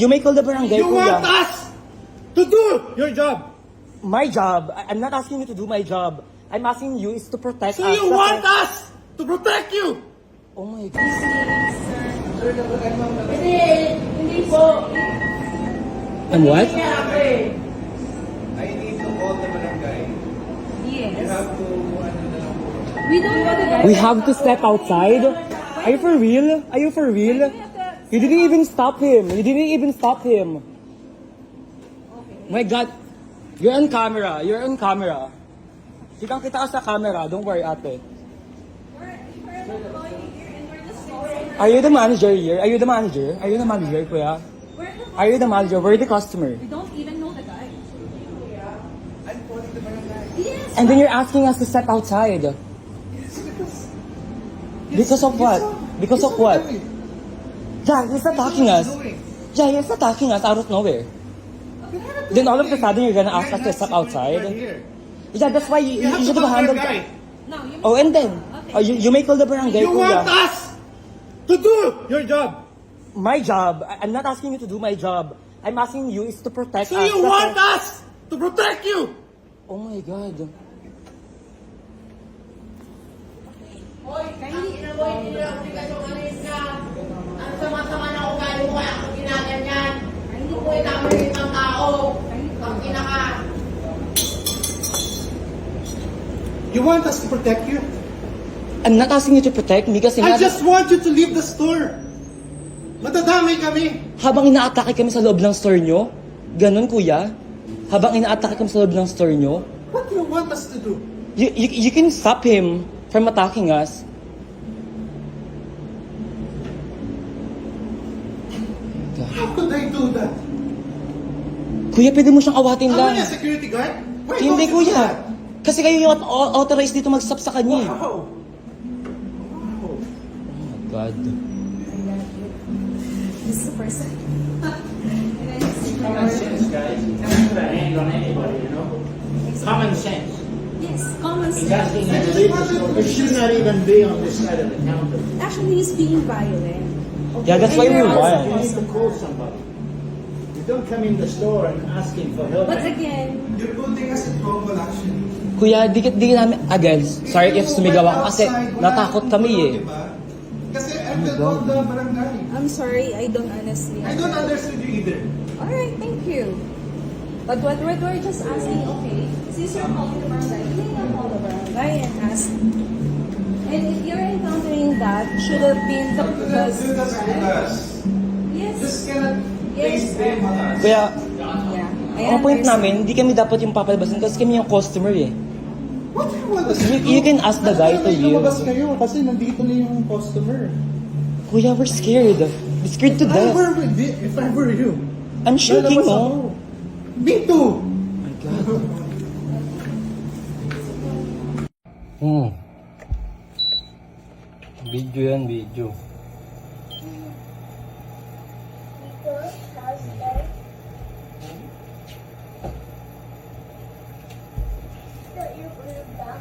You may call the barangay, You kuya. want us to do your job. My job. I'm not asking you to do my job. I'm asking you is to protect So us. you want us to protect you. Oh my God. Hindi po. And what? I need to call the barangay. You Yes. have to, We don't know the guy. We have to step outside? Are you for real? Are you for real? You didn't even stop him. You didn't even stop him. My God. You're on camera. You're on camera. Kitang kita ka sa camera. Don't worry, ate. Are you the manager here? Are you the manager? Are you the manager, kuya? Are you the manager? We're the customer. We don't even know the guy. I'm calling the barangay. Yes. And then you're asking us to step outside. Because of what? Because of what? Yeah, he's attacking us. Yeah, he's attacking us out of nowhere. Then all of a sudden you're gonna ask us to step outside. Yeah, that's why you have to should have call the handled barangay. No, you Oh, and then you may call the barangay, You want kuya. us to do your job. My job. I'm not asking you to do my job. I'm asking you is to protect So us. you want us to protect you. Oh my God. Hoy, hindi na boy, hindi na obligasyon alis ka. Ang sama-sama na ugali mo kaya ako ginaganyan. Hindi ko itama yung ibang tao. Ang kinaka. You want us to protect you? I'm not asking you to protect me kasi I nga, just want you to leave the store. Matadamay kami. habang inaatake kami sa loob ng store nyo, ganun kuya, habang inaatake kami sa loob ng store nyo, What do you want us to do? you can stop him from attacking us. How could I do that? Kuya, pwede mo siyang awatin Am lang. I a security guard? Why Hindi don't you do kuya. that? Kasi kayo yung authorized dito mag-stop sa kanya. Wow. Oh God. This is the person. Common sense, guys. You can't put a hand on anybody, you know? Common sense. Yes, common He's sense. asking you to leave the store. You should not even be on this side of the counter. Actually, he's being violent. Yeah, that's why we You want. need to call somebody. You don't come in the store and asking for help. But again, You're putting us in trouble actually. Kuya, di namin, again, sorry if sumigaw ako kasi natakot kami eh. Kasi I will call the barangay. I'm sorry, I don't honestly. I don't understand you either. Alright, thank you. But what we're just asking, okay, since you're calling the barangay, you can call the barangay and ask. And if you're encountering that, should have been the Do that with us. Yes. Just cannot Yes. place blame on us. Kuya, Yeah. I ang point understand. namin, hindi kami dapat yung papalabasin kasi kami yung customer eh. What do you want us to do? You can ask the guy to leave. Lumabas kayo kasi nandito na yung customer. Kuya, we're scared. We're scared to death. If I were you, I'm shaking, lalabas no? ako. Me too. My God. Video yan, video. That you're going back.